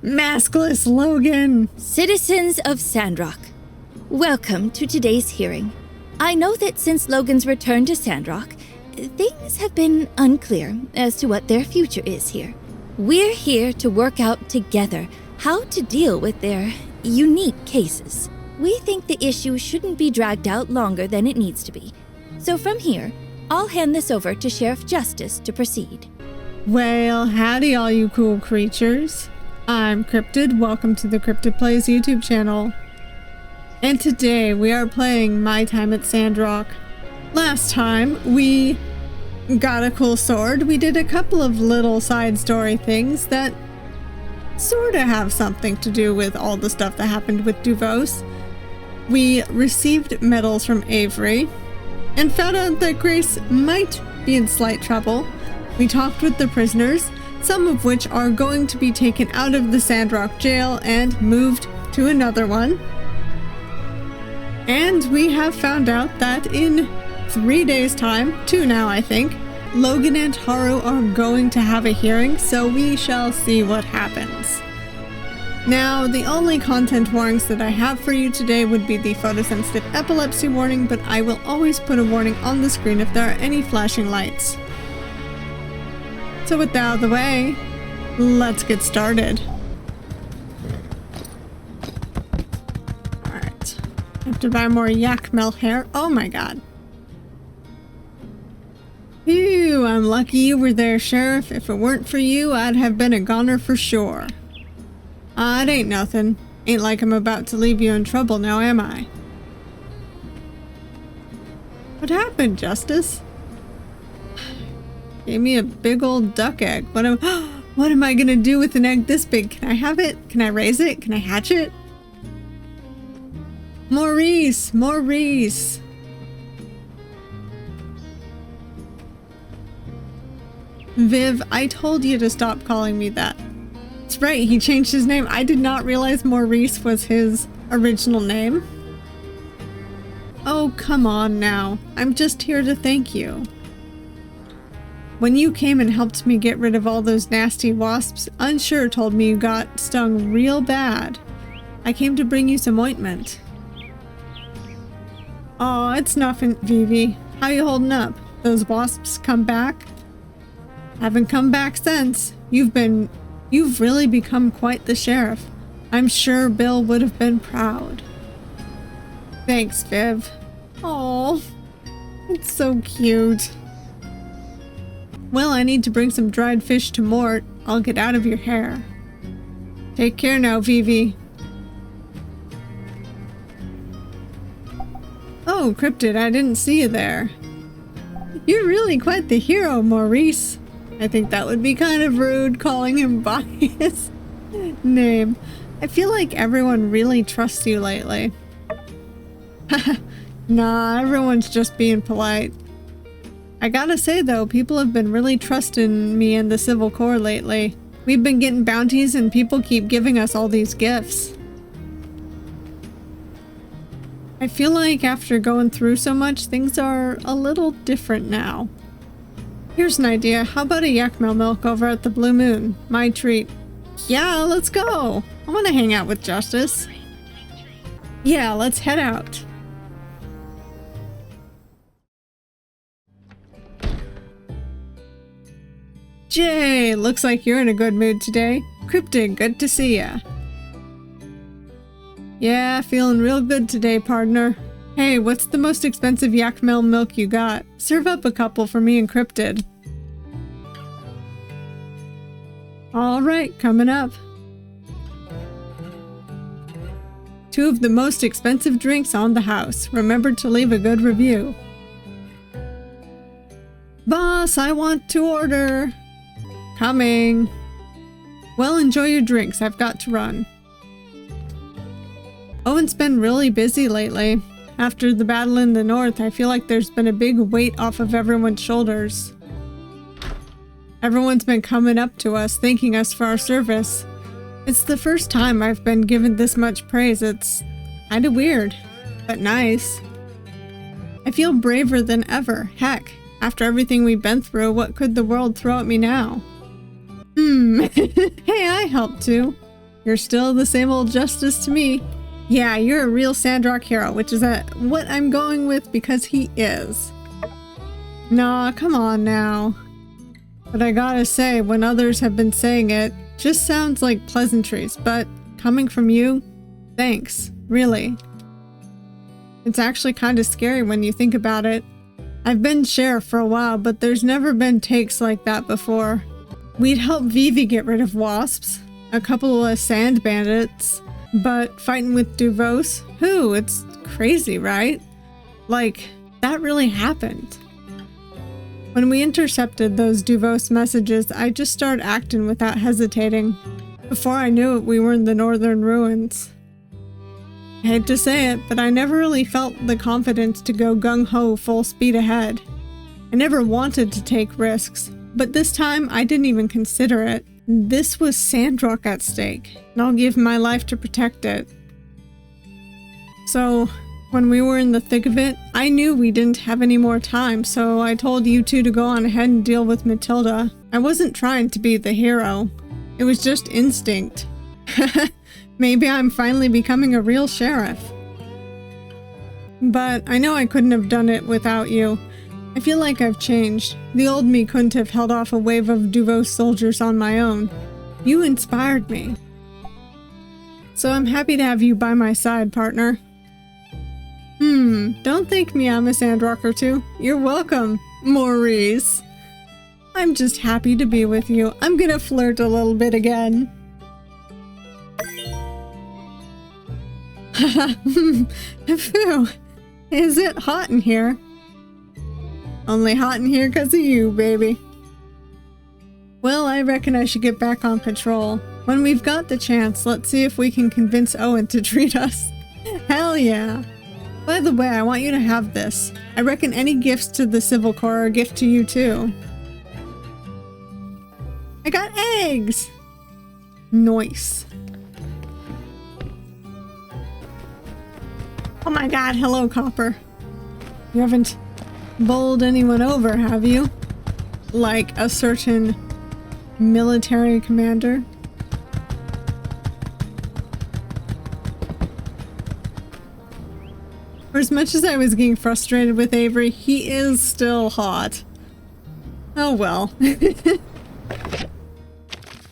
Maskless Logan! Citizens of Sandrock, welcome to today's hearing. I know that since Logan's return to Sandrock, things have been unclear as to what their future is here. We're here to work out together how to deal with their unique cases. We think the issue shouldn't be dragged out longer than it needs to be. So from here, I'll hand this over to Sheriff Justice to proceed. Well, howdy all you cool creatures. I'm Cryptid, welcome to the Cryptid Plays YouTube channel. And today we are playing My Time at Sandrock. Last time we got a cool sword. We did a couple of little side story things that sorta have something to do with all the stuff that happened with Duvos. We received medals from Avery and found out that Grace might be in slight trouble. We talked with the prisoners, some of which are going to be taken out of the Sandrock jail and moved to another one. And we have found out that in 3 days' time, 2 now I think, Logan and Haru are going to have a hearing, so we shall see what happens. Now, the only content warnings that I have for you today would be the photosensitive epilepsy warning, but I will always put a warning on the screen if there are any flashing lights. So with that out of the way, let's get started. Alright. I have to buy more yak mel hair. Oh my god. Phew, I'm lucky you were there, Sheriff. If it weren't for you, I'd have been a goner for sure. It ain't nothing. Ain't like I'm about to leave you in trouble now, am I? What happened, Justice? Gave me a big old duck egg. What am I gonna do with an egg this big? Can I have it? Can I raise it? Can I hatch it? Maurice! Maurice! Viv, I told you to stop calling me that. That's right, he changed his name. I did not realize Maurice was his original name. Oh, come on now. I'm just here to thank you. When you came and helped me get rid of all those nasty wasps, Unsure told me you got stung real bad. I came to bring you some ointment. Aw, it's nothing, Vivi. How you holding up? Those wasps come back? Haven't come back since. You've really become quite the sheriff. I'm sure Bill would have been proud. Thanks, Viv. Aw, it's so cute. Well, I need to bring some dried fish to Mort. I'll get out of your hair. Take care now, Vivi. Oh, Cryptid, I didn't see you there. You're really quite the hero, Maurice. I think that would be kind of rude, calling him by his name. I feel like everyone really trusts you lately. Nah, everyone's just being polite. I gotta say though, people have been really trusting me in the Civil Corps lately. We've been getting bounties and people keep giving us all these gifts. I feel like after going through so much, things are a little different now. Here's an idea. How about a yakmel milk over at the Blue Moon? My treat. Yeah, let's go. I want to hang out with Justice. Yeah, let's head out. Jay, looks like you're in a good mood today. Cryptid, good to see ya. Yeah, feeling real good today, partner. Hey, what's the most expensive yakmel milk you got? Serve up a couple for me and Cryptid. Alright, coming up. 2 of the most expensive drinks on the house. Remember to leave a good review. Boss, I want to order. Coming. Well, enjoy your drinks. I've got to run. Owen's been really busy lately. After the battle in the north, I feel like there's been a big weight off of everyone's shoulders. Everyone's been coming up to us, thanking us for our service. It's the first time I've been given this much praise. It's kinda weird, but nice. I feel braver than ever. Heck, after everything we've been through, what could the world throw at me now? Hey, I helped too. You're still the same old Justice to me. Yeah, you're a real Sandrock hero, which is what I'm going with because he is. Nah, come on now. But I gotta say, when others have been saying it, just sounds like pleasantries, but coming from you, thanks, really. It's actually kind of scary when you think about it. I've been sheriff for a while, but there's never been takes like that before. We'd help Vivi get rid of wasps, a couple of sand bandits, but fighting with Duvos? Who? It's crazy, right? Like, that really happened. When we intercepted those Duvos messages, I just started acting without hesitating. Before I knew it, we were in the northern ruins. I hate to say it, but I never really felt the confidence to go gung-ho full speed ahead. I never wanted to take risks, but this time I didn't even consider it. This was Sandrock at stake, and I'll give my life to protect it. So, when we were in the thick of it, I knew we didn't have any more time, so I told you two to go on ahead and deal with Matilda. I wasn't trying to be the hero. It was just instinct. Maybe I'm finally becoming a real sheriff. But I know I couldn't have done it without you. I feel like I've changed. The old me couldn't have held off a wave of Duvos soldiers on my own. You inspired me. So I'm happy to have you by my side, partner. Don't thank me, I'm a Sandrocker too. You're welcome, Maurice. I'm just happy to be with you. I'm gonna flirt a little bit again. Phew. Is it hot in here? Only hot in here because of you, baby. Well, I reckon I should get back on patrol. When we've got the chance, let's see if we can convince Owen to treat us. Hell yeah. By the way, I want you to have this. I reckon any gifts to the Civil Corps are a gift to you too. I got eggs! Nice. Oh my god, hello, Copper. You haven't bowled anyone over, have you? Like a certain military commander? For as much as I was getting frustrated with Avery, he is still hot. Oh well.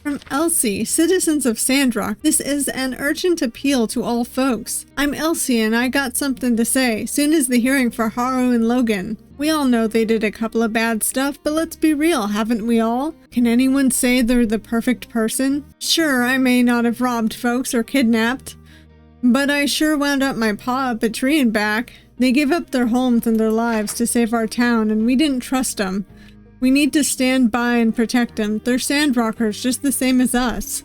From Elsie, citizens of Sandrock, this is an urgent appeal to all folks. I'm Elsie and I got something to say, soon as the hearing for Haru and Logan. We all know they did a couple of bad stuff, but let's be real, haven't we all? Can anyone say they're the perfect person? Sure, I may not have robbed folks or kidnapped, but I sure wound up my paw up a tree and back. They gave up their homes and their lives to save our town, and we didn't trust them. We need to stand by and protect them. They're Sandrockers just the same as us.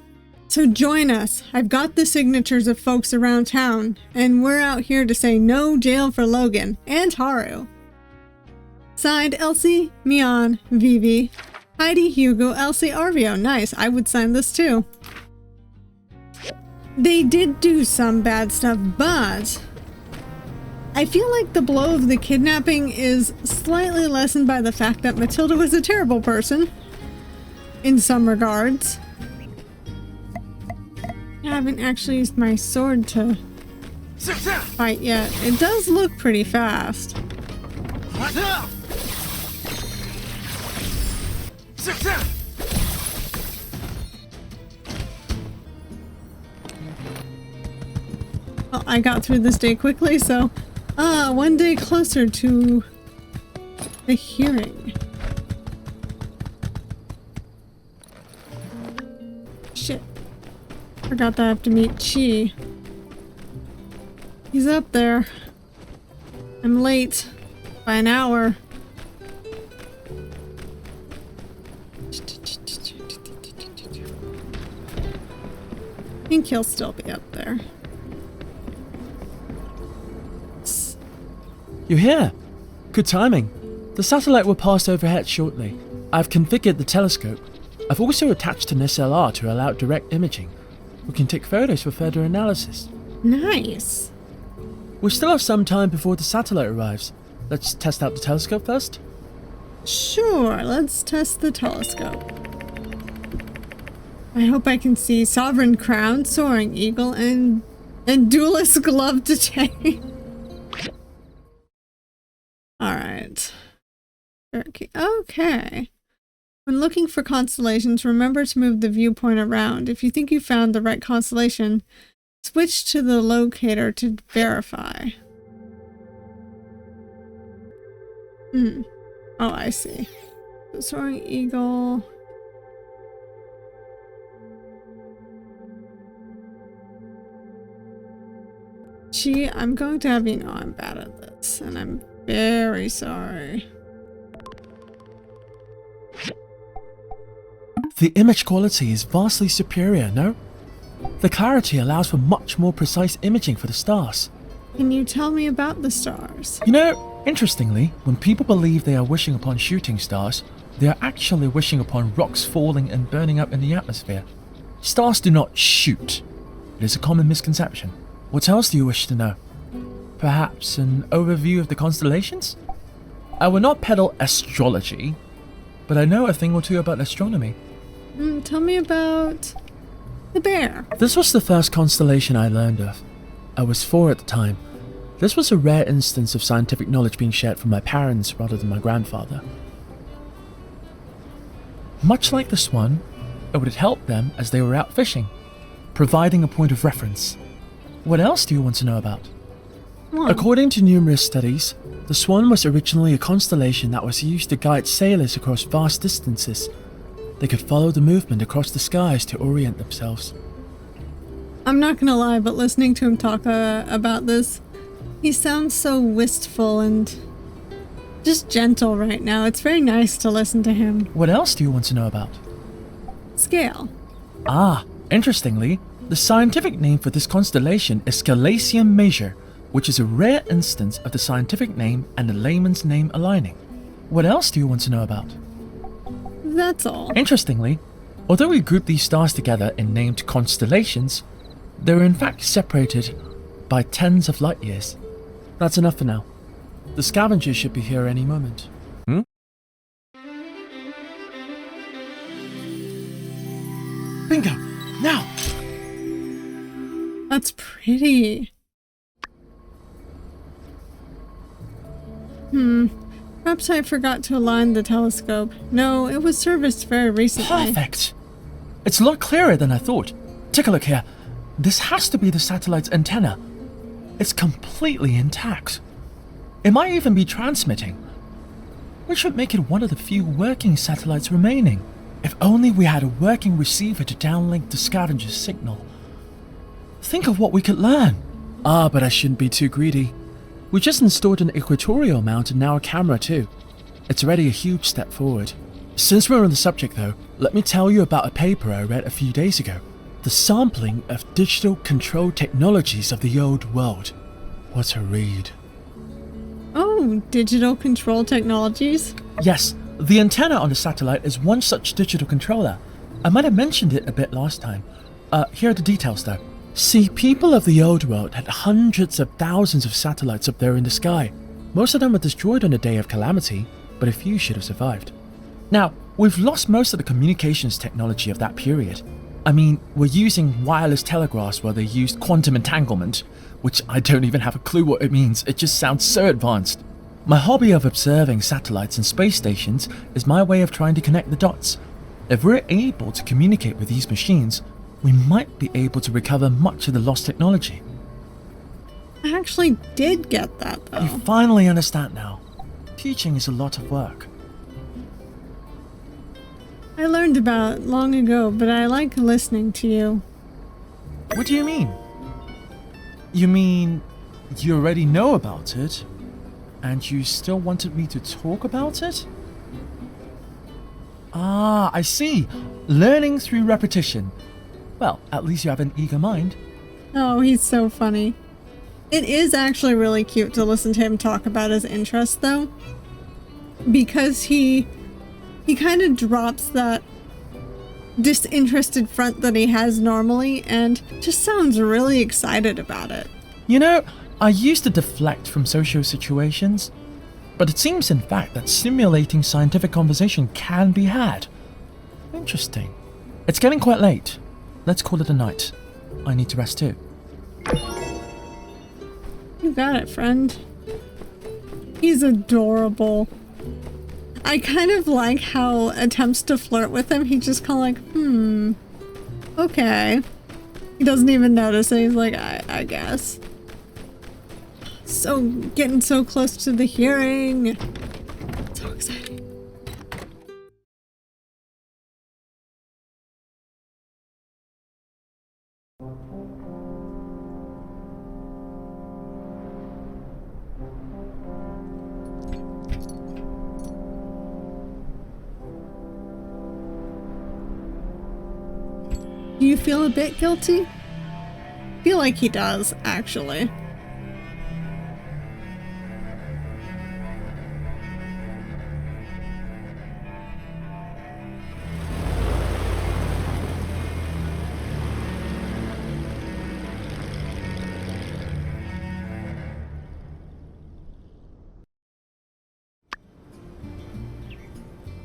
So join us. I've got the signatures of folks around town, and we're out here to say no jail for Logan and Haru. Signed, Elsie, Mian, Vivi, Heidi, Hugo, Elsie, Arvio. Nice, I would sign this too. They did do some bad stuff, but I feel like the blow of the kidnapping is slightly lessened by the fact that Matilda was a terrible person. In some regards. I haven't actually used my sword to fight yet. It does look pretty fast. Well, I got through this day quickly, so one day closer to the hearing. Shit. Forgot that I have to meet Chi. He's up there. I'm late by an hour. I think he'll still be up there. You're here! Good timing. The satellite will pass overhead shortly. I've configured the telescope. I've also attached an SLR to allow direct imaging. We can take photos for further analysis. Nice. We still have some time before the satellite arrives. Let's test out the telescope first. Sure, let's test the telescope. I hope I can see Sovereign Crown, Soaring Eagle, and Duelist Glove to change. Alright. Okay. When looking for constellations, remember to move the viewpoint around. If you think you found the right constellation, switch to the locator to verify. Oh, I see. Soaring Eagle. Gee, I'm going to have you know I'm bad at this, and I'm very sorry. The image quality is vastly superior, no? The clarity allows for much more precise imaging for the stars. Can you tell me about the stars? You know, interestingly, when people believe they are wishing upon shooting stars, they are actually wishing upon rocks falling and burning up in the atmosphere. Stars do not shoot. It is a common misconception. What else do you wish to know? Perhaps an overview of the constellations? I will not peddle astrology, but I know a thing or two about astronomy. Tell me about the bear. This was the first constellation I learned of. I was 4 at the time. This was a rare instance of scientific knowledge being shared from my parents rather than my grandfather. Much like the swan, it would help them as they were out fishing, providing a point of reference. What else do you want to know about? According to numerous studies, the swan was originally a constellation that was used to guide sailors across vast distances. They could follow the movement across the skies to orient themselves. I'm not gonna lie, but listening to him talk about this, he sounds so wistful and just gentle right now. It's very nice to listen to him. What else do you want to know about? Scale. Ah, interestingly, the scientific name for this constellation is Scalacium Major, which is a rare instance of the scientific name and the layman's name aligning. What else do you want to know about? That's all. Interestingly, although we group these stars together in named constellations, they're in fact separated by tens of light years. That's enough for now. The scavengers should be here any moment. Bingo! Now! That's pretty. Perhaps I forgot to align the telescope. No, it was serviced very recently. Perfect! It's a lot clearer than I thought. Take a look here. This has to be the satellite's antenna. It's completely intact. It might even be transmitting, which would make it one of the few working satellites remaining. If only we had a working receiver to downlink the scavenger's signal. Think of what we could learn. Ah, but I shouldn't be too greedy. We just installed an equatorial mount and now a camera too. It's already a huge step forward. Since we're on the subject though, let me tell you about a paper I read a few days ago. The sampling of digital control technologies of the old world. What a read. Oh, digital control technologies? Yes, the antenna on the satellite is one such digital controller. I might have mentioned it a bit last time. Here are the details though. See, people of the old world had hundreds of thousands of satellites up there in the sky. Most of them were destroyed on the day of calamity, but a few should have survived. Now, we've lost most of the communications technology of that period. I mean, we're using wireless telegraphs while they used quantum entanglement, which I don't even have a clue what it means, it just sounds so advanced. My hobby of observing satellites and space stations is my way of trying to connect the dots. If we're able to communicate with these machines, we might be able to recover much of the lost technology. I actually did get that though. You finally understand now. Teaching is a lot of work. I learned about it long ago, but I like listening to you. What do you mean? You mean you already know about it, and you still wanted me to talk about it? Ah, I see. Learning through repetition. Well, at least you have an eager mind. Oh, he's so funny. It is actually really cute to listen to him talk about his interests though, because he kind of drops that disinterested front that he has normally and just sounds really excited about it. You know, I used to deflect from social situations, but it seems in fact that stimulating scientific conversation can be had. Interesting. It's getting quite late. Let's call it a night. I need to rest too. You got it, friend. He's adorable. I kind of like how attempts to flirt with him, he's just kind of like, okay. He doesn't even notice it. He's like, I guess. So, getting so close to the hearing. So exciting. Do you feel a bit guilty? I feel like he does, actually.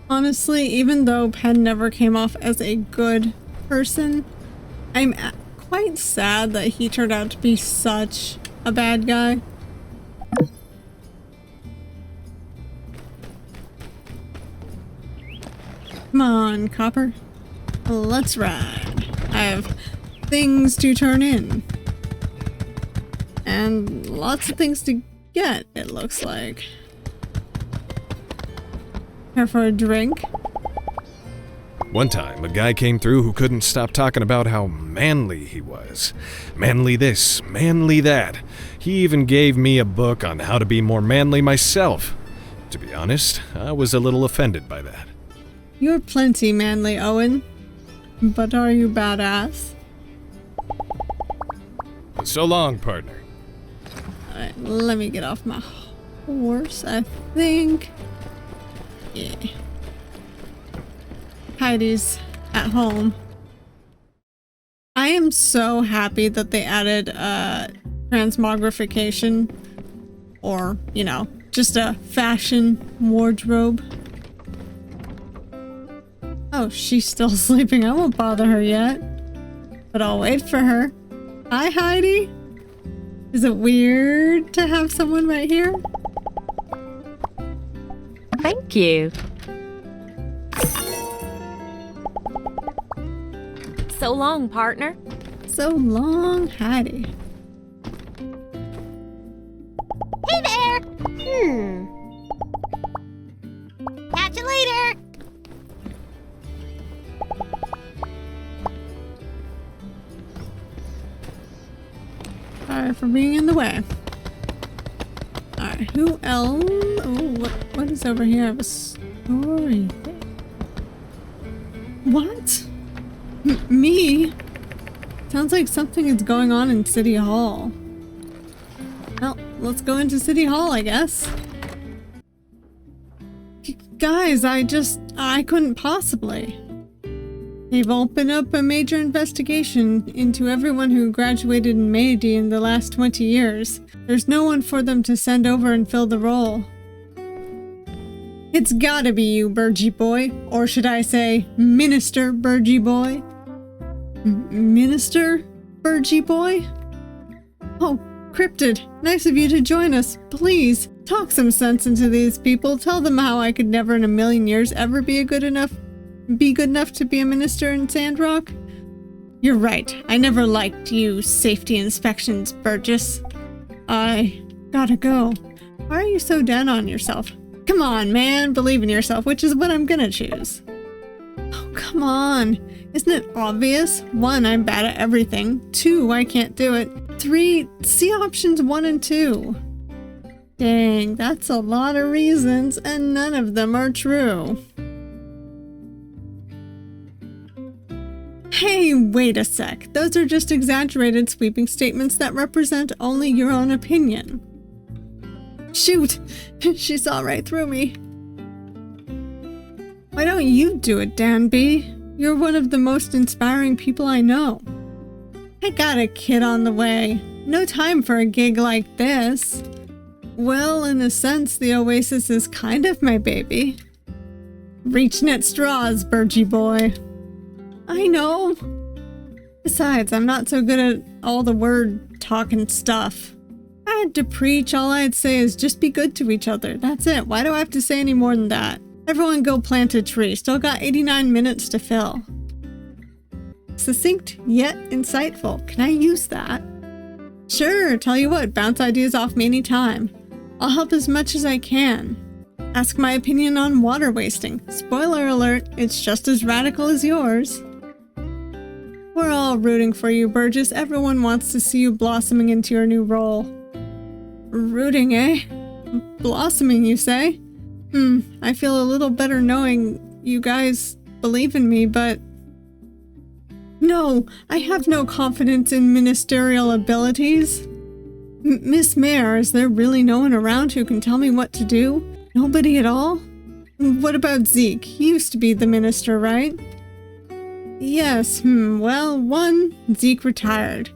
Honestly, even though Penn never came off as a good person, I'm quite sad that he turned out to be such a bad guy. Come on, Copper. Let's ride. I have things to turn in. And lots of things to get, it looks like. Care for a drink? One time, a guy came through who couldn't stop talking about how manly he was. Manly this, manly that. He even gave me a book on how to be more manly myself. To be honest, I was a little offended by that. You're plenty manly, Owen. But are you badass? So long, partner. Alright, let me get off my horse, I think. Yeah. Heidi's at home. I am so happy that they added transmogrification, or, you know, just a fashion wardrobe. Oh, she's still sleeping. I won't bother her yet, but I'll wait for her. Hi, Heidi. Is it weird to have someone right here? Thank you. So long, partner. So long, Heidi. Hey there! Catch you later! Sorry for being in the way. Alright, who else? Oh, what is over here? I have a story. What? Me? Sounds like something is going on in City Hall. Well, let's go into City Hall, I guess. Guys, I couldn't possibly. They've opened up a major investigation into everyone who graduated in Meiji in the last 20 years. There's no one for them to send over and fill the role. It's gotta be you, Burgy Boy. Or should I say, Minister Burgy Boy? Minister Burgy Boy? Oh, Cryptid, nice of you to join us. Please, talk some sense into these people. Tell them how I could never in a million years ever be good enough to be a minister in Sandrock. You're right. I never liked you safety inspections, Burgess. I gotta go. Why are you so down on yourself? Come on, man. Believe in yourself, which is what I'm gonna choose. Oh, come on. Isn't it obvious? 1, I'm bad at everything. 2, I can't do it. 3, see options 1 and 2. Dang, that's a lot of reasons, and none of them are true. Hey, wait a sec. Those are just exaggerated sweeping statements that represent only your own opinion. Shoot! She saw right through me. Why don't you do it, Danby? You're one of the most inspiring people I know. I got a kid on the way. No time for a gig like this. Well, in a sense, the Oasis is kind of my baby. Reaching at straws, Burgy Boy. I know. Besides, I'm not so good at all the word talking stuff. If I had to preach, all I'd say is just be good to each other. That's it. Why do I have to say any more than that? Everyone go plant a tree. Still got 89 minutes to fill. Succinct yet insightful. Can I use that? Sure, tell you what, bounce ideas off me anytime. I'll help as much as I can. Ask my opinion on water wasting. Spoiler alert, it's just as radical as yours. We're all rooting for you, Burgess. Everyone wants to see you blossoming into your new role. Rooting, eh? Blossoming, you say? I feel a little better knowing you guys believe in me, but... No, I have no confidence in ministerial abilities. Miss Mayor, is there really no one around who can tell me what to do? Nobody at all? What about Zeke? He used to be the minister, right? Yes, well, 1, Zeke retired.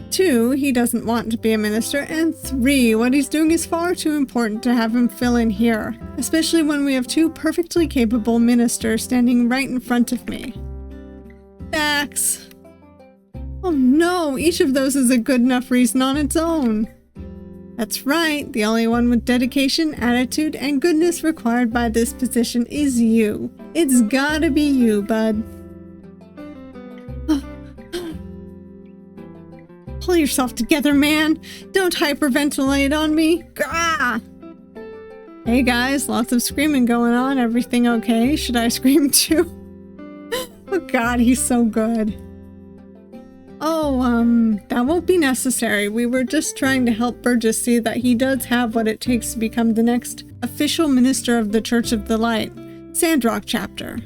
2, he doesn't want to be a minister. And 3, what he's doing is far too important to have him fill in here, especially when we have 2 perfectly capable ministers standing right in front of me. Facts. Oh no, each of those is a good enough reason on its own. That's right, the only one with dedication, attitude, and goodness required by this position is you. It's gotta be you, bud. Pull yourself together, man. Don't hyperventilate on me. Gah! Hey guys, lots of screaming going on. Everything okay? Should I scream too? Oh god, he's so good. Oh, that won't be necessary. We were just trying to help Burgess see that he does have what it takes to become the next official minister of the Church of the Light, Sandrock chapter.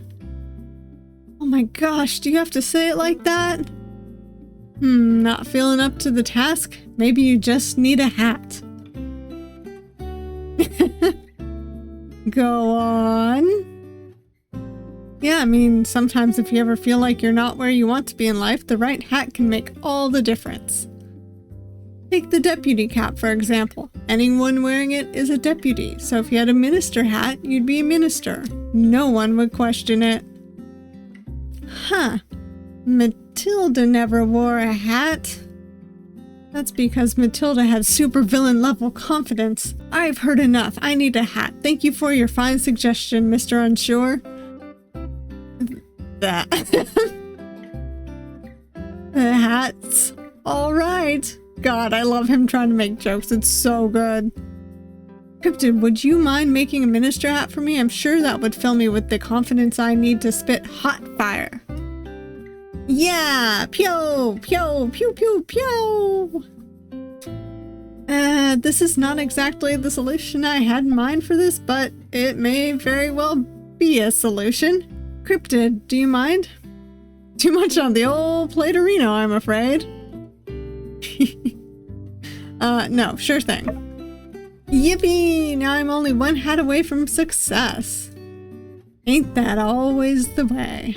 Oh my gosh, do you have to say it like that? Not feeling up to the task? Maybe you just need a hat. Go on. Yeah, I mean, sometimes if you ever feel like you're not where you want to be in life, the right hat can make all the difference. Take the deputy cap, for example. Anyone wearing it is a deputy, so if you had a minister hat, you'd be a minister. No one would question it. Huh. Matilda never wore a hat. That's because Matilda had supervillain level confidence. I've heard enough. I need a hat. Thank you for your fine suggestion, Mr. Unsure. That. The hat's alright. God, I love him trying to make jokes. It's so good. Cryptid, would you mind making a minister hat for me? I'm sure that would fill me with the confidence I need to spit hot fire. Yeah! Pew! Pew! Pew! Pew! Pew! This is not exactly the solution I had in mind for this, but it may very well be a solution. Cryptid, do you mind? Too much on the old Platerino, I'm afraid. No, sure thing. Yippee! Now I'm only 1 hat away from success. Ain't that always the way?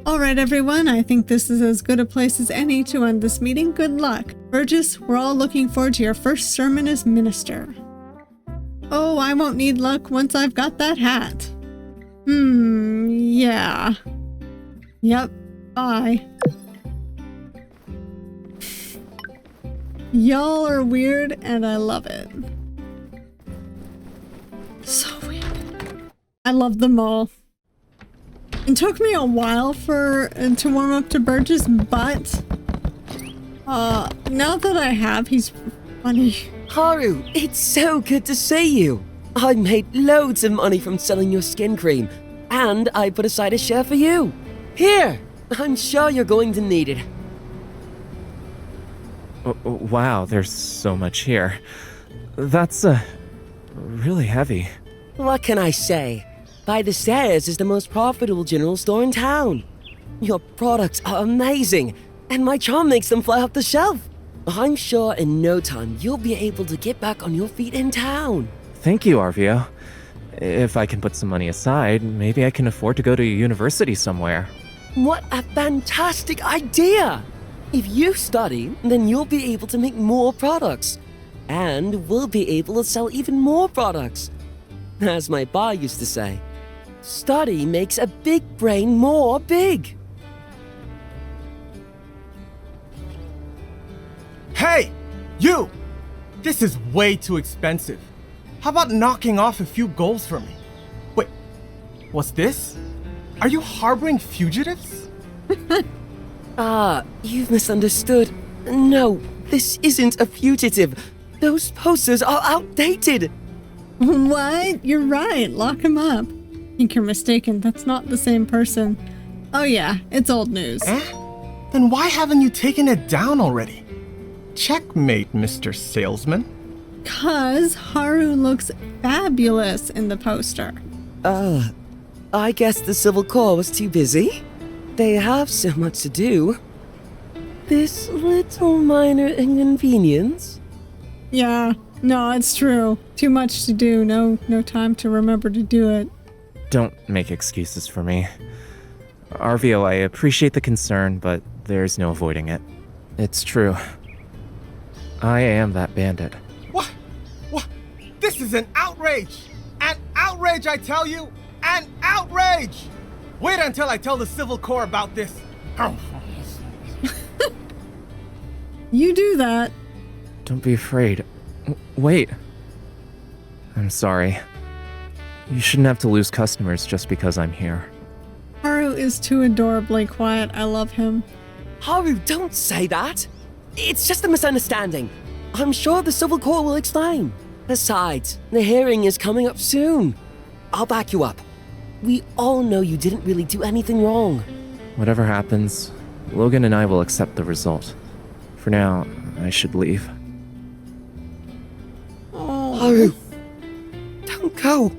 Alright everyone, I think this is as good a place as any to end this meeting. Good luck. Burgess, we're all looking forward to your first sermon as minister. Oh, I won't need luck once I've got that hat. Yeah. Yep, bye. Y'all are weird and I love it. So weird. I love them all. It took me a while to warm up to Burgess, but now that I have, he's funny. Haru, it's so good to see you. I made loads of money from selling your skin cream, and I put aside a share for you. Here, I'm sure you're going to need it. Wow, there's so much here. That's really heavy. What can I say? By the Stairs is the most profitable general store in town. Your products are amazing, and my charm makes them fly off the shelf. I'm sure in no time you'll be able to get back on your feet in town. Thank you, Arvio. If I can put some money aside, maybe I can afford to go to university somewhere. What a fantastic idea! If you study, then you'll be able to make more products. And we'll be able to sell even more products. As my pa used to say, study makes a big brain more big. Hey! You! This is way too expensive. How about knocking off a few goals for me? Wait, what's this? Are you harboring fugitives? You've misunderstood. No, this isn't a fugitive. Those posters are outdated. What? You're right. Lock him up. I think you're mistaken. That's not the same person. Oh yeah, it's old news. Then why haven't you taken it down already? Checkmate, Mr. Salesman. 'Cause Haru looks fabulous in the poster. I guess the Civil Corps was too busy. They have so much to do. This little minor inconvenience. Yeah, no, it's true. Too much to do. No time to remember to do it. Don't make excuses for me. Arvio, I appreciate the concern, but there's no avoiding it. It's true. I am that bandit. What? What? This is an outrage! An outrage, I tell you! An outrage! Wait until I tell the Civil Corps about this. You do that. Don't be afraid. Wait. I'm sorry. You shouldn't have to lose customers just because I'm here. Haru is too adorably quiet. I love him. Haru, don't say that. It's just a misunderstanding. I'm sure the Civil Corps will explain. Besides, the hearing is coming up soon. I'll back you up. We all know you didn't really do anything wrong. Whatever happens, Logan and I will accept the result. For now, I should leave. Oh. Haru, don't go.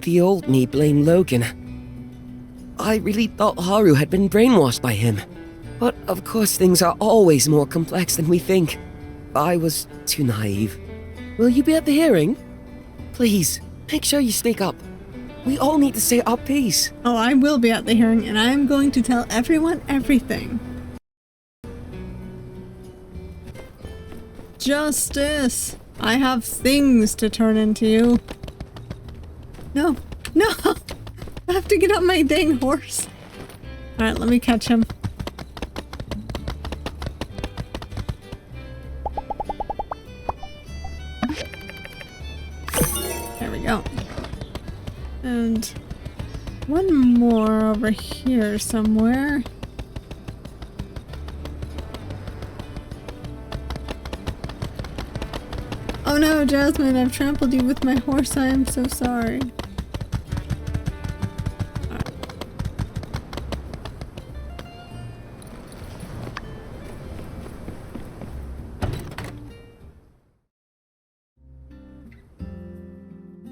The old me blamed Logan. I really thought Haru had been brainwashed by him. But of course things are always more complex than we think. I was too naive. Will you be at the hearing? Please, make sure you speak up. We all need to say our piece. Oh, I will be at the hearing, and I am going to tell everyone everything. Justice! I have things to turn into you. No! No! I have to get on my dang horse. Alright, let me catch him. There we go. And one more over here somewhere. Oh no, Jasmine, I've trampled you with my horse. I am so sorry.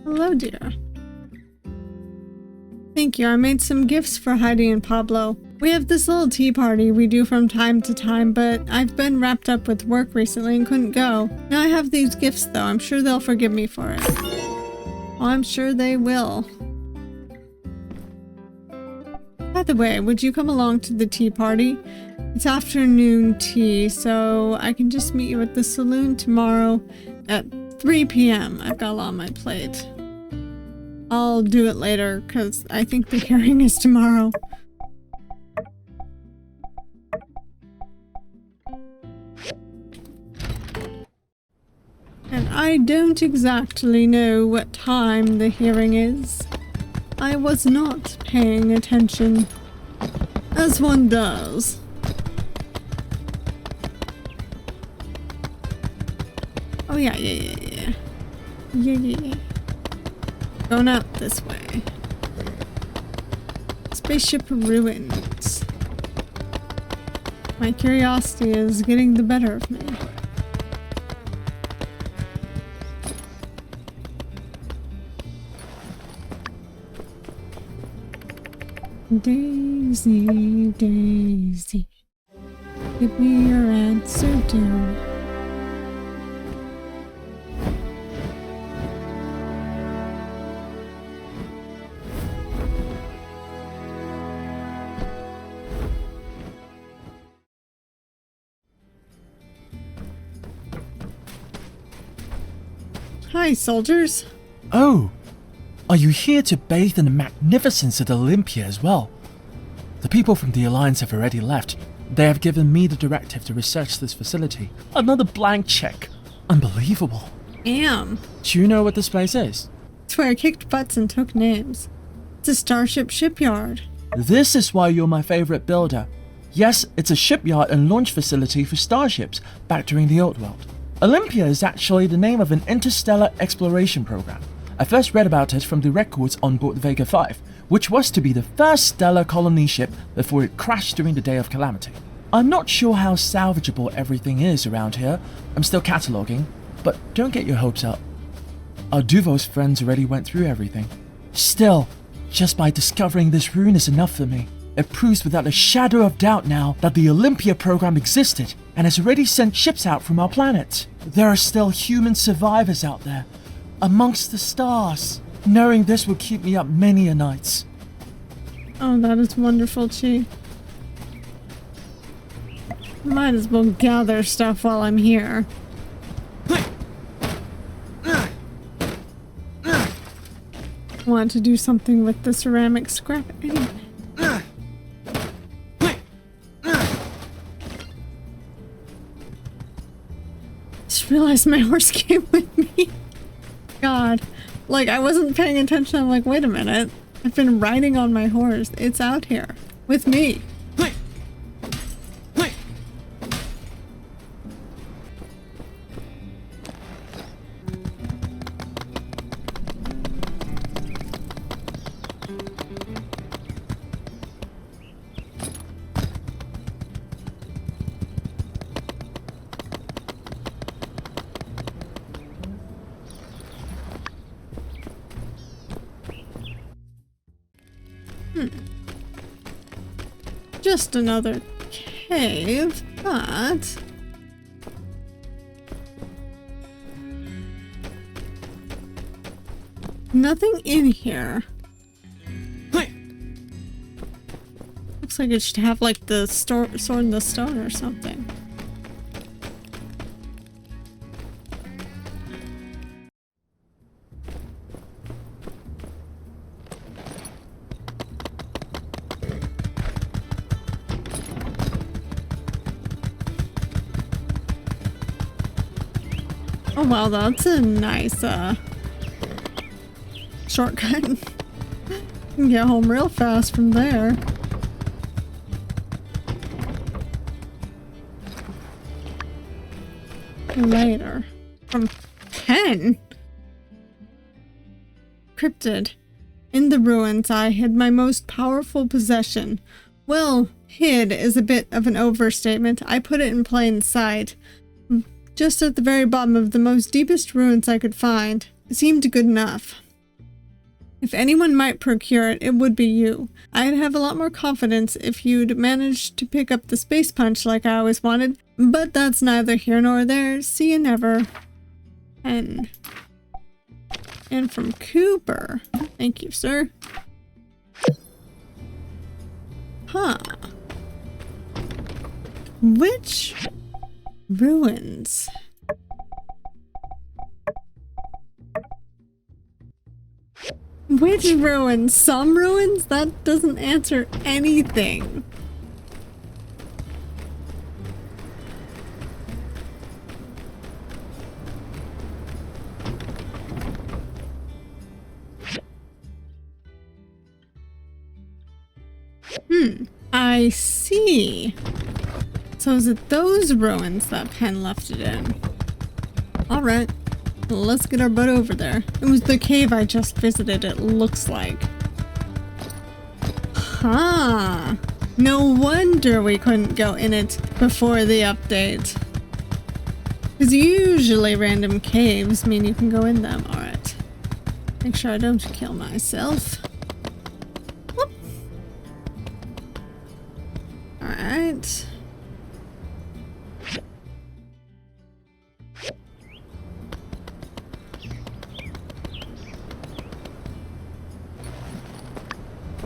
Hello, dear. Thank you. I made some gifts for Heidi and Pablo. We have this little tea party we do from time to time, but I've been wrapped up with work recently and couldn't go. Now I have these gifts though. I'm sure they'll forgive me for it. Oh, I'm sure they will. By the way, would you come along to the tea party? It's afternoon tea, so I can just meet you at the saloon tomorrow at 3 p.m. I've got a lot on my plate. I'll do it later, because I think the hearing is tomorrow. And I don't exactly know what time the hearing is. I was not paying attention, as one does. Oh yeah. Yeah. Going out this way. Spaceship ruins. My curiosity is getting the better of me. Daisy, Daisy, give me your answer, dear. Hi, soldiers. Oh, are you here to bathe in the magnificence of Olympia as well? The people from the Alliance have already left, They have given me the directive to research this facility. Another blank check. Unbelievable. Damn. Do you know what this place is? It's where I kicked butts and took names. It's a starship shipyard. This is why you're my favorite builder. Yes, it's a shipyard and launch facility for starships back during the old world. Olympia is actually the name of an interstellar exploration program. I first read about it from the records on board Vega 5, which was to be the first stellar colony ship before it crashed during the Day of Calamity. I'm not sure how salvageable everything is around here. I'm still cataloging, but don't get your hopes up. Arduvo's friends already went through everything. Still, just by discovering this rune is enough for me. It proves without a shadow of doubt now that the Olympia program existed and has already sent ships out from our planet. There are still human survivors out there, amongst the stars. Knowing this will keep me up many a nights. Oh, that is wonderful, Chi. Might as well gather stuff while I'm here. Want to do something with the ceramic scrap anyway. Just realized my horse came with me. God. Like, I wasn't paying attention. I'm like, wait a minute. I've been riding on my horse. It's out here. With me. Just another cave, but nothing in here. Looks like it should have like the sword in the stone or something. Oh wow, that's a nice shortcut. You can get home real fast from there. Later. From pen? Cryptid. In the ruins I hid my most powerful possession. Well, hid is a bit of an overstatement. I put it in plain sight. Just at the very bottom of the most deepest ruins I could find. It seemed good enough. If anyone might procure it, it would be you. I'd have a lot more confidence if you'd managed to pick up the space punch like I always wanted, but that's neither here nor there. See you never. And from Cooper. Thank you, sir. Huh. Which ruins? Which ruins? Some ruins? That doesn't answer anything. I see. So is it those ruins that Penn left it in? Alright, let's get our butt over there. It was the cave I just visited, it looks like. Huh. No wonder we couldn't go in it before the update. Because usually random caves mean you can go in them. Alright. Make sure I don't kill myself. Whoop. Alright.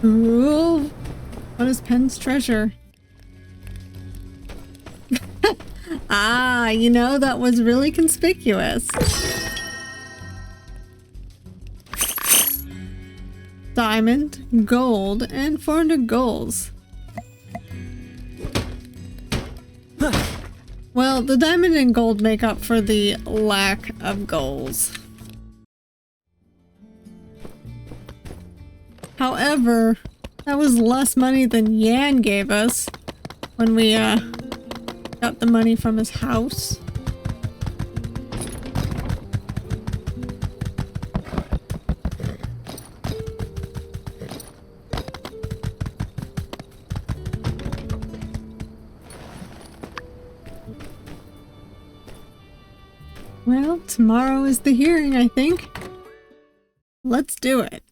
Ooh, what is Penn's treasure? Ah, you know, that was really conspicuous. Diamond, gold, and 400 golds. Well, the diamond and gold make up for the lack of goals. However, that was less money than Yan gave us when we got the money from his house. Well, tomorrow is the hearing, I think. Let's do it.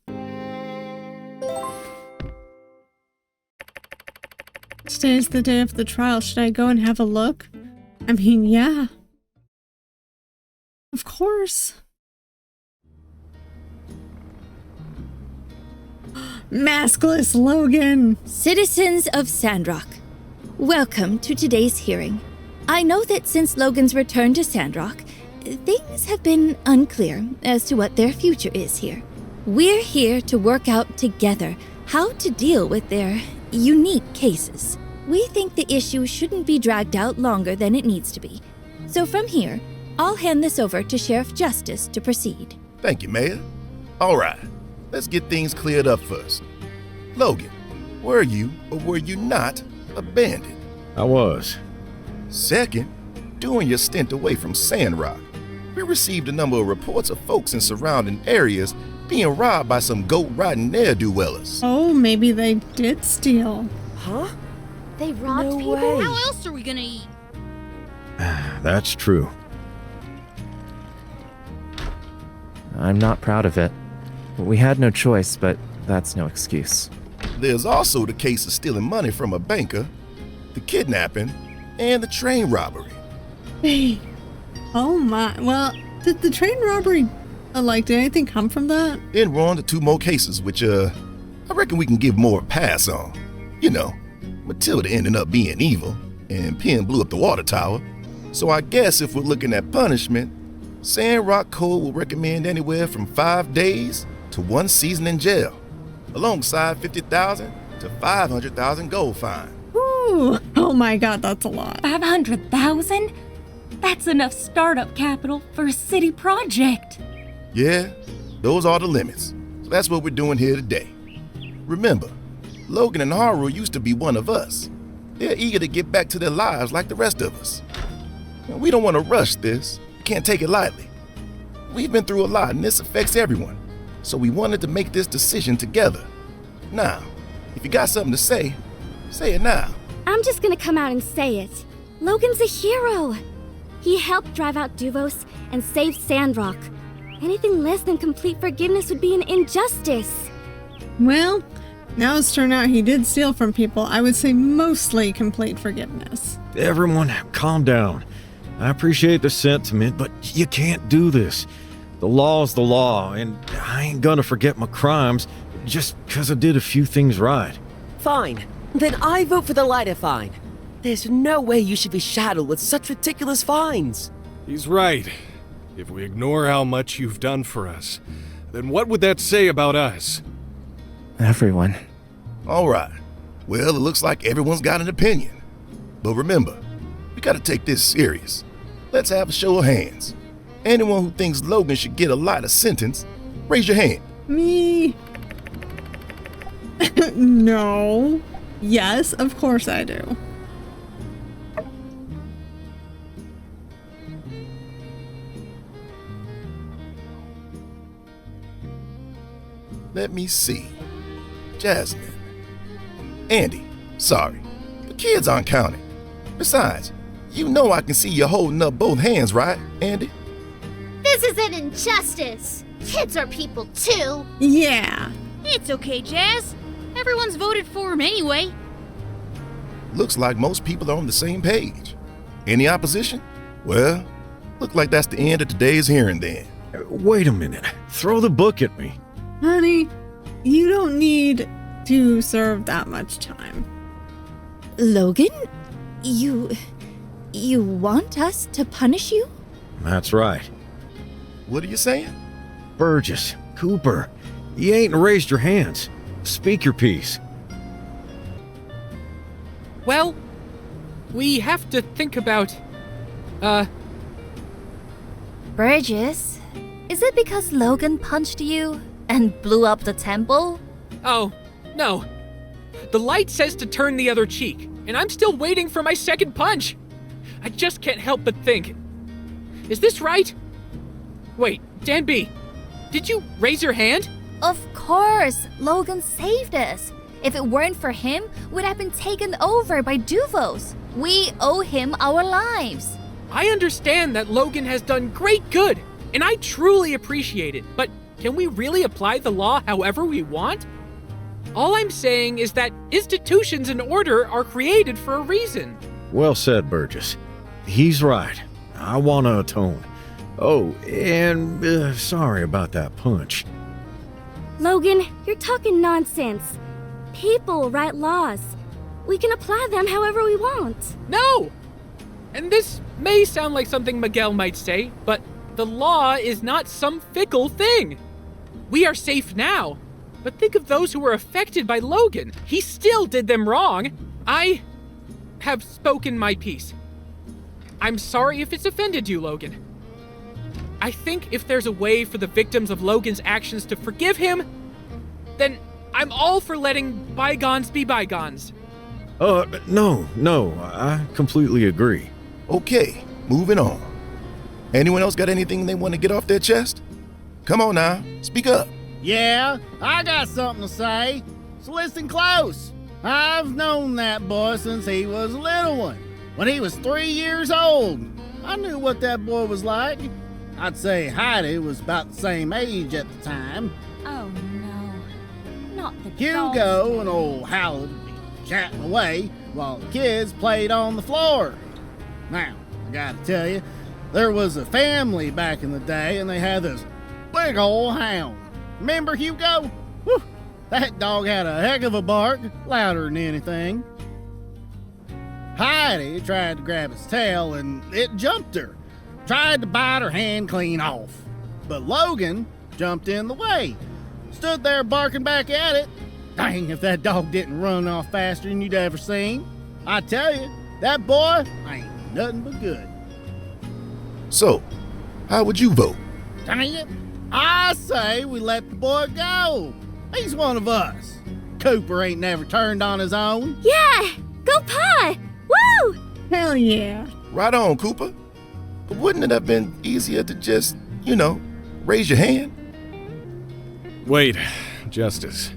Today's the day of the trial. Should I go and have a look? I mean, yeah. Of course. Maskless Logan! Citizens of Sandrock, welcome to today's hearing. I know that since Logan's return to Sandrock, things have been unclear as to what their future is here. We're here to work out together how to deal with their unique cases. We think the issue shouldn't be dragged out longer than it needs to be. So from here, I'll hand this over to Sheriff Justice to proceed. Thank you, Mayor. All right, let's get things cleared up first. Logan, were you or were you not abandoned? I was. Second, during your stint away from Sandrock, we received a number of reports of folks in surrounding areas being robbed by some goat-riding ne'er-do-wellers. Oh, maybe they did steal. Huh? They robbed No people? way. How else are we gonna eat? That's true. I'm not proud of it. We had no choice, but that's no excuse. There's also the case of stealing money from a banker, the kidnapping, and the train robbery. Oh my. Well, did the train robbery, did anything come from that? Then we're on to 2 more cases, which, I reckon we can give more a pass on. You know, Matilda ending up being evil, and Penn blew up the water tower. So I guess if we're looking at punishment, Sandrock Code will recommend anywhere from 5 days to 1 season in jail, alongside 50,000 to 500,000 gold fine. Ooh. Oh my god, that's a lot. 500,000? That's enough startup capital for a city project. Yeah, those are the limits. So that's what we're doing here today. Remember, Logan and Haru used to be one of us. They're eager to get back to their lives like the rest of us. And we don't want to rush this. We can't take it lightly. We've been through a lot and this affects everyone. So we wanted to make this decision together. Now, if you got something to say it now. I'm just gonna come out and say it. Logan's a hero. He helped drive out Duvos and save Sandrock. Anything less than complete forgiveness would be an injustice. Well, now it's turned out he did steal from people. I would say mostly complete forgiveness. Everyone, calm down. I appreciate the sentiment, but you can't do this. The law's the law, and I ain't gonna forget my crimes just 'cause I did a few things right. Fine. Then I vote for the lighter fine. There's no way you should be shadowed with such ridiculous fines. He's right. If we ignore how much you've done for us, then what would that say about us? Everyone. All right. Well, it looks like everyone's got an opinion. But remember, we gotta take this serious. Let's have a show of hands. Anyone who thinks Logan should get a lighter sentence, raise your hand. Me? No. Yes, of course I do. Let me see. Jasmine. Andy, sorry. The kids aren't counting. Besides, you know I can see you holding up both hands, right, Andy? This is an injustice. Kids are people too. Yeah. It's okay, Jazz. Everyone's voted for him anyway. Looks like most people are on the same page. Any opposition? Well, look like that's the end of today's hearing then. Wait a minute. Throw the book at me. Honey, you don't need to serve that much time. Logan? You want us to punish you? That's right. What are you saying? Burgess, Cooper, you ain't raised your hands. Speak your piece. Well, we have to think about Burgess, is it because Logan punched you and blew up the temple? Oh, no. The light says to turn the other cheek, and I'm still waiting for my second punch. I just can't help but think, is this right? Wait, Dan B, did you raise your hand? Of course, Logan saved us. If it weren't for him, we'd have been taken over by Duvos. We owe him our lives. I understand that Logan has done great good, and I truly appreciate it, but can we really apply the law however we want? All I'm saying is that institutions and order are created for a reason. Well said, Burgess. He's right. I want to atone. Oh, and sorry about that punch. Logan, you're talking nonsense. People write laws. We can apply them however we want. No! And this may sound like something Miguel might say, but the law is not some fickle thing. We are safe now, but think of those who were affected by Logan. He still did them wrong. I have spoken my piece. I'm sorry if it's offended you, Logan. I think if there's a way for the victims of Logan's actions to forgive him, then I'm all for letting bygones be bygones. No, I completely agree. Okay, moving on. Anyone else got anything they want to get off their chest? Come on now, speak up. Yeah, I got something to say. So listen close. I've known that boy since he was a little one. When he was 3 years old, I knew what that boy was like. I'd say Heidi was about the same age at the time. Oh no, not the Hugo dolls. and old Howard would be chatting away while the kids played on the floor. Now, I gotta tell you, there was a family back in the day and they had this big old hound. Remember Hugo? Whew, that dog had a heck of a bark, louder than anything. Heidi tried to grab his tail and it jumped her. Tried to bite her hand clean off. But Logan jumped in the way. Stood there barking back at it. Dang, if that dog didn't run off faster than you'd ever seen. I tell you, that boy ain't nothing but good. So, how would you vote? Dang it, I say we let the boy go. He's one of us. Cooper ain't never turned on his own. Yeah! Go Pie! Woo! Hell yeah. Right on, Cooper. But wouldn't it have been easier to just, raise your hand? Wait, Justice.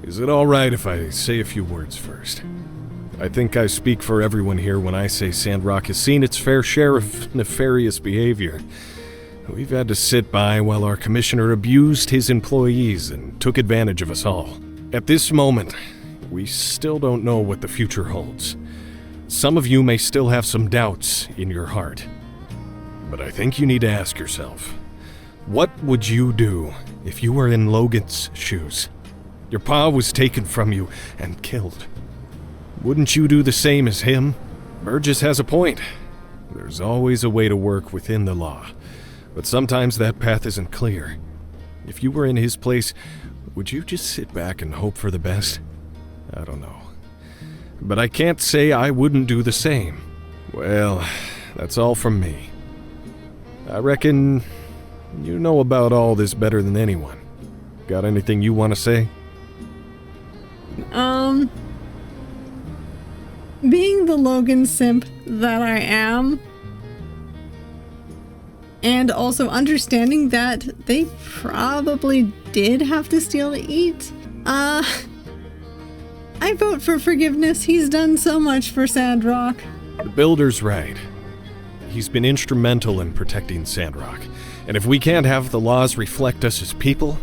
Is it all right if I say a few words first? I think I speak for everyone here when I say Sandrock has seen its fair share of nefarious behavior. We've had to sit by while our commissioner abused his employees and took advantage of us all. At this moment, we still don't know what the future holds. Some of you may still have some doubts in your heart. But I think you need to ask yourself, what would you do if you were in Logan's shoes? Your pa was taken from you and killed. Wouldn't you do the same as him? Burgess has a point. There's always a way to work within the law, but sometimes that path isn't clear. If you were in his place, would you just sit back and hope for the best? I don't know. But I can't say I wouldn't do the same. Well, that's all from me. I reckon you know about all this better than anyone. Got anything you want to say? Being the Logan simp that I am, and also understanding that they probably did have to steal to eat, I vote for forgiveness. He's done so much for Sandrock. The Builder's right. He's been instrumental in protecting Sandrock, and if we can't have the laws reflect us as people,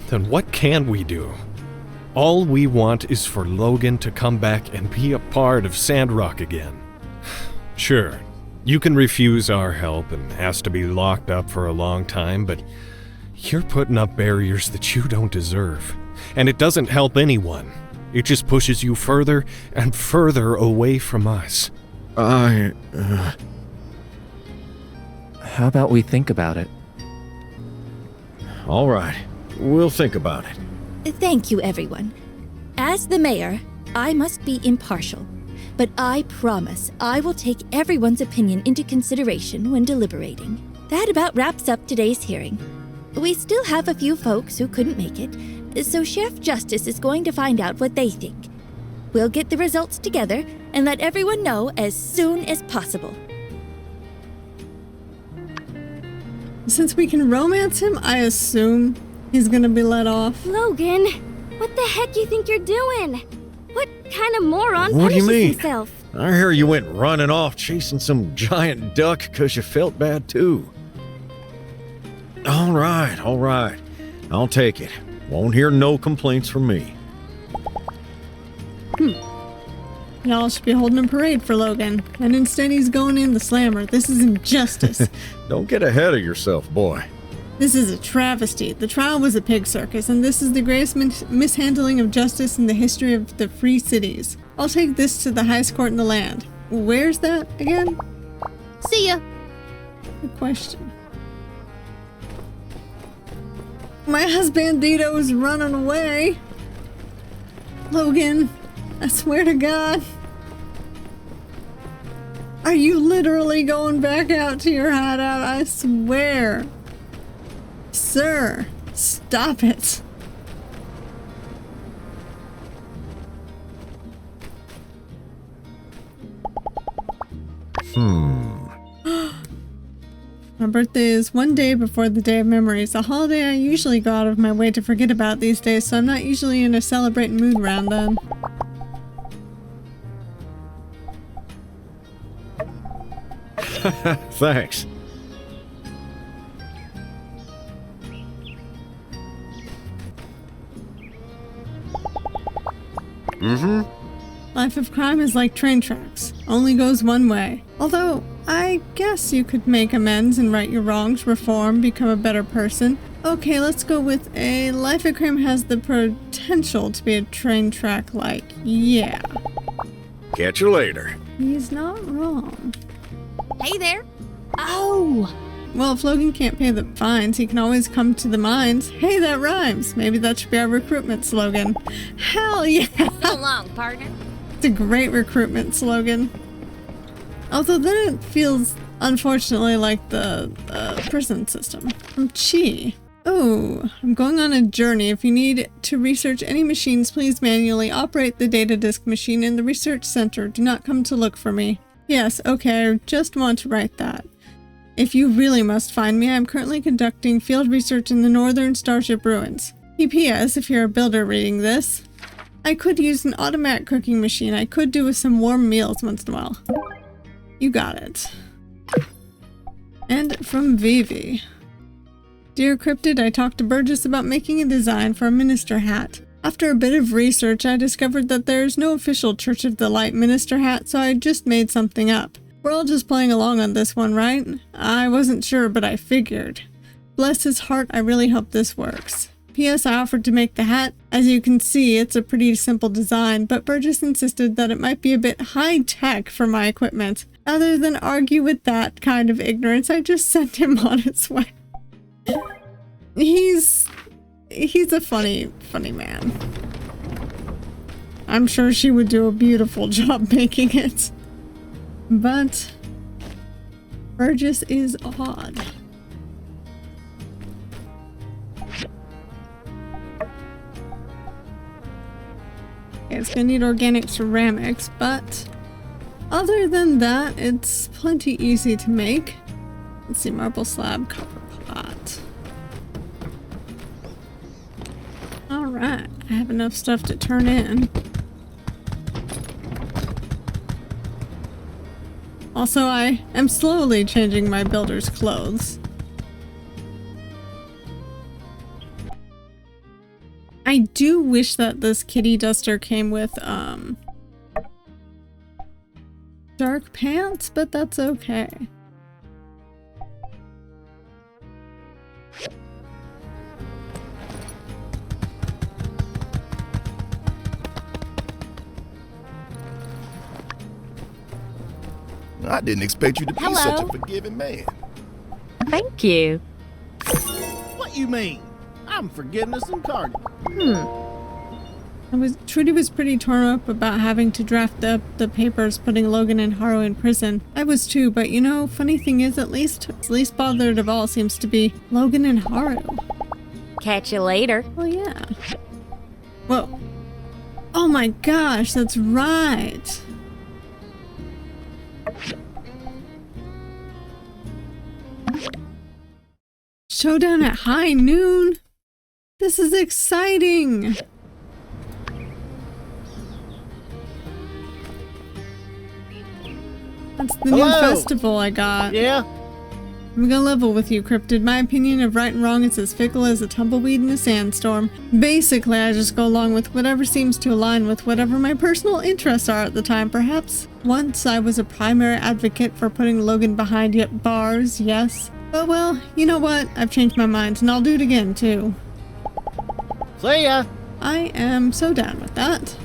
then what can we do? All we want is for Logan to come back and be a part of Sandrock again. Sure, you can refuse our help and ask to be locked up for a long time, but you're putting up barriers that you don't deserve, and it doesn't help anyone. It just pushes you further and further away from us. How about we think about it? All right, we'll think about it. Thank you, everyone. As the mayor, I must be impartial. but I promise I will take everyone's opinion into consideration when deliberating. That about wraps up today's hearing. We still have a few folks who couldn't make it, so Sheriff Justice is going to find out what they think. We'll get the results together and let everyone know as soon as possible. Since we can romance him, I assume he's gonna be let off. Logan, what the heck you think you're doing? What kind of moron What do you punishes mean? himself? I hear you went running off chasing some giant duck because you felt bad too. All right. I'll take it. Won't hear no complaints from me. Y'all should be holding a parade for Logan, and instead he's going in the slammer. This is injustice. Don't get ahead of yourself, boy. This is a travesty. The trial was a pig circus, and this is the greatest mishandling of justice in the history of the free cities. I'll take this to the highest court in the land. Where's that again? See ya. Good question. My husbandito is running away. Logan, I swear to God. Are you literally going back out to your hideout? I swear. Sir, stop it. My birthday is one day before the Day of Memories, a holiday I usually go out of my way to forget about these days, so I'm not usually in a celebrating mood around then. Thanks. Life of crime is like train tracks, only goes one way. Although, I guess you could make amends and right your wrongs, reform, become a better person. Okay, let's go with a life of crime has the potential to be a train track like, yeah. Catch you later. He's not wrong. Hey there. Oh! Well, if Logan can't pay the fines, he can always come to the mines. Hey, that rhymes. Maybe that should be our recruitment slogan. Hell yeah! So long, partner. It's a great recruitment slogan. Although then it feels, unfortunately, like the prison system. Chi. Oh, I'm going on a journey. If you need to research any machines, please manually operate the data disk machine in the research center. Do not come to look for me. Yes, okay, I just want to write that. If you really must find me, I'm currently conducting field research in the northern Starship ruins. P.P.S. if you're a builder reading this, I could use an automatic cooking machine. I could do with some warm meals once in a while. You got it. And from Vivi. Dear Cryptid, I talked to Burgess about making a design for a minister hat. After a bit of research, I discovered that there's no official Church of the Light minister hat, so I just made something up. We're all just playing along on this one, right? I wasn't sure, but I figured. Bless his heart, I really hope this works. P.S. I offered to make the hat. As you can see, it's a pretty simple design, but Burgess insisted that it might be a bit high-tech for my equipment. Rather than argue with that kind of ignorance, I just sent him on his way. He's a funny man. I'm sure she would do a beautiful job making it. But Burgess is odd. Okay, it's gonna need organic ceramics, but other than that, it's plenty easy to make. Let's see, marble slab, copper pot. Alright, I have enough stuff to turn in. Also, I am slowly changing my builder's clothes. I do wish that this kitty duster came with, dark pants, but that's okay. I didn't expect you to be such a forgiving man. Thank you. What you mean? I'm forgiveness incarnate. Trudy was pretty torn up about having to draft up the papers putting Logan and Haru in prison. I was too, but you know, funny thing is, at least bothered of all seems to be Logan and Haru. Catch you later. Oh yeah. Whoa. Oh my gosh, that's right. Showdown at high noon. This is exciting. That's the new festival I got. Yeah? I'm gonna level with you, Cryptid. My opinion of right and wrong is as fickle as a tumbleweed in a sandstorm. Basically, I just go along with whatever seems to align with whatever my personal interests are at the time, perhaps. Once I was a primary advocate for putting Logan behind bars, yes. But well, you know what? I've changed my mind, and I'll do it again, too. See ya! I am so down with that.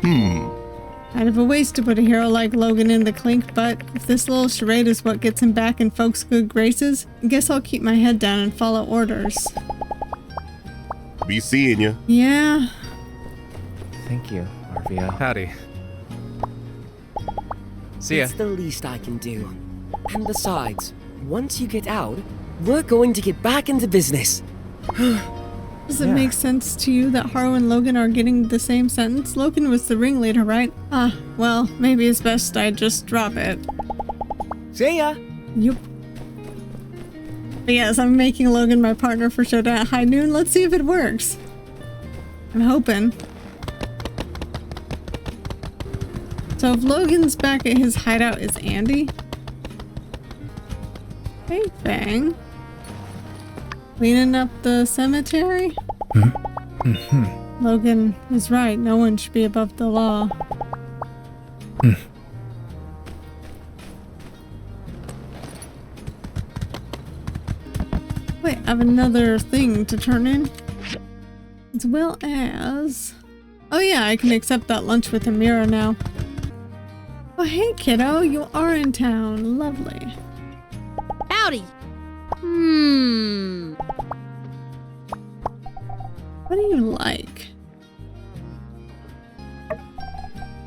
Kind of a waste to put a hero like Logan in the clink, but if this little charade is what gets him back in folks' good graces, I guess I'll keep my head down and follow orders. Be seeing you. Yeah. Thank you, Arvio. Howdy. See ya. It's the least I can do. And besides, once you get out, we're going to get back into business. Does it make sense to you that Haru and Logan are getting the same sentence? Logan was the ringleader, right? Ah, well, maybe it's best I just drop it. See ya! Yup. But yes, I'm making Logan my partner for Showdown at high noon. Let's see if it works. I'm hoping. So if Logan's back at his hideout, is Andy? Hey, Fang. Cleaning up the cemetery? Logan is right. No one should be above the law. Wait, I have another thing to turn in. As well as... Oh yeah, I can accept that lunch with Amira now. Oh hey kiddo, you are in town. Lovely. Howdy. What do you like?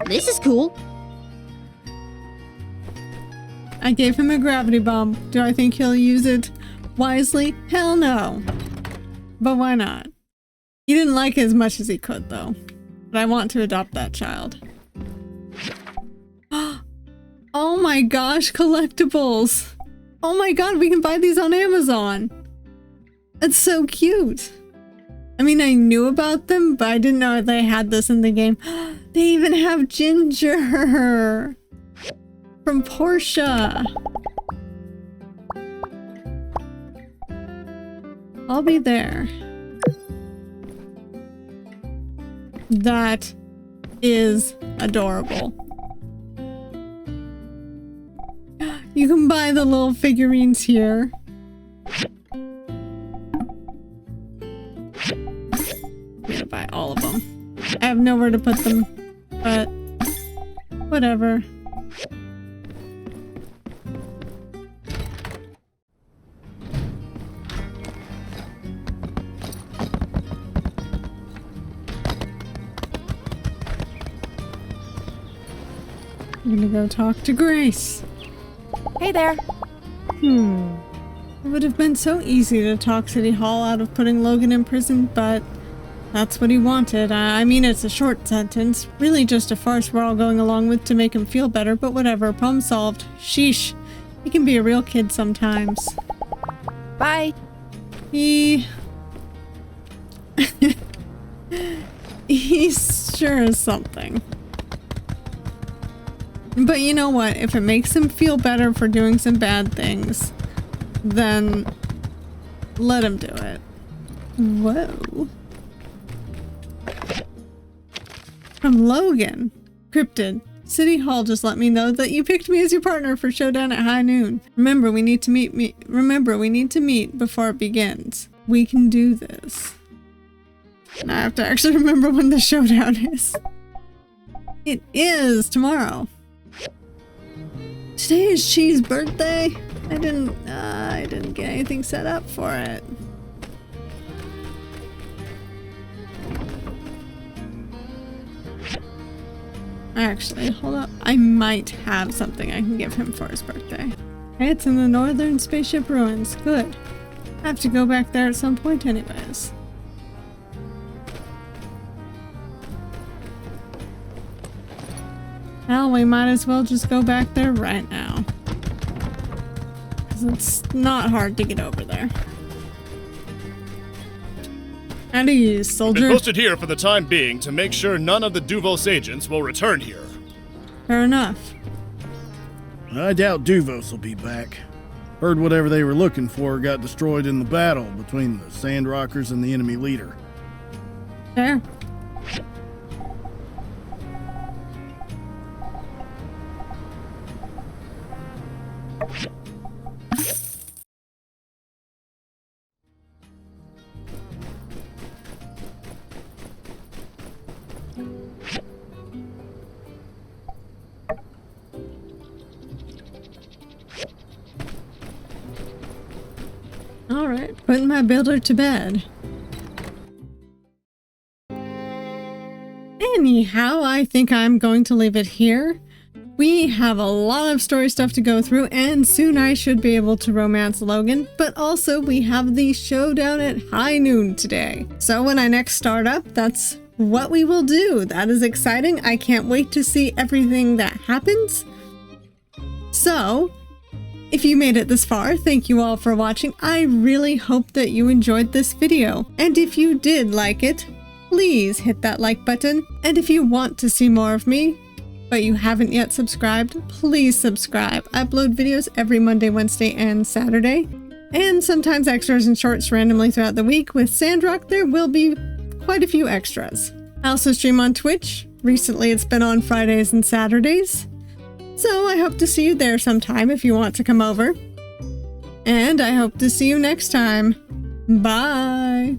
This is cool. I gave him a gravity bomb. Do I think he'll use it wisely? Hell no. But why not? He didn't like it as much as he could, though. But I want to adopt that child. Oh my gosh, collectibles! Oh my god, we can buy these on Amazon! That's so cute! I mean, I knew about them, but I didn't know they had this in the game. They even have Ginger! From Portia! I'll be there. That is adorable. You can buy the little figurines here. I'm gonna buy all of them. I have nowhere to put them, but whatever. I'm gonna go talk to Grace. Hey there. It would have been so easy to talk City Hall out of putting Logan in prison, but that's what he wanted. I mean, it's a short sentence. Really just a farce we're all going along with to make him feel better, but whatever. Problem solved. Sheesh. He can be a real kid sometimes. Bye. He sure is something. But you know what? If it makes him feel better for doing some bad things, then let him do it. Whoa. From Logan. Cryptid. City Hall just let me know that you picked me as your partner for Showdown at high noon. Remember, we need to meet before it begins. We can do this. And I have to actually remember when the showdown is. It is tomorrow. Today is Chi's birthday. I didn't get anything set up for it. Actually, hold up. I might have something I can give him for his birthday. It's in the northern spaceship ruins. Good. I have to go back there at some point anyways. Hell, we might as well just go back there right now. Because it's not hard to get over there. At ease, soldier. Been posted here for the time being to make sure none of the Duvos agents will return here. Fair enough. I doubt Duvos will be back. Heard whatever they were looking for got destroyed in the battle between the Sandrockers and the enemy leader. Fair. Alright, putting my builder to bed. Anyhow, I think I'm going to leave it here. We have a lot of story stuff to go through, and soon I should be able to romance Logan, but also we have the showdown at high noon today. So when I next start up, that's what we will do. That is exciting. I can't wait to see everything that happens. So, if you made it this far, thank you all for watching. I really hope that you enjoyed this video. And if you did like it, please hit that like button. And if you want to see more of me, but you haven't yet subscribed, please subscribe. I upload videos every Monday, Wednesday, and Saturday. And sometimes extras and shorts randomly throughout the week. With Sandrock, there will be quite a few extras. I also stream on Twitch. Recently, it's been on Fridays and Saturdays. So I hope to see you there sometime if you want to come over. And I hope to see you next time. Bye!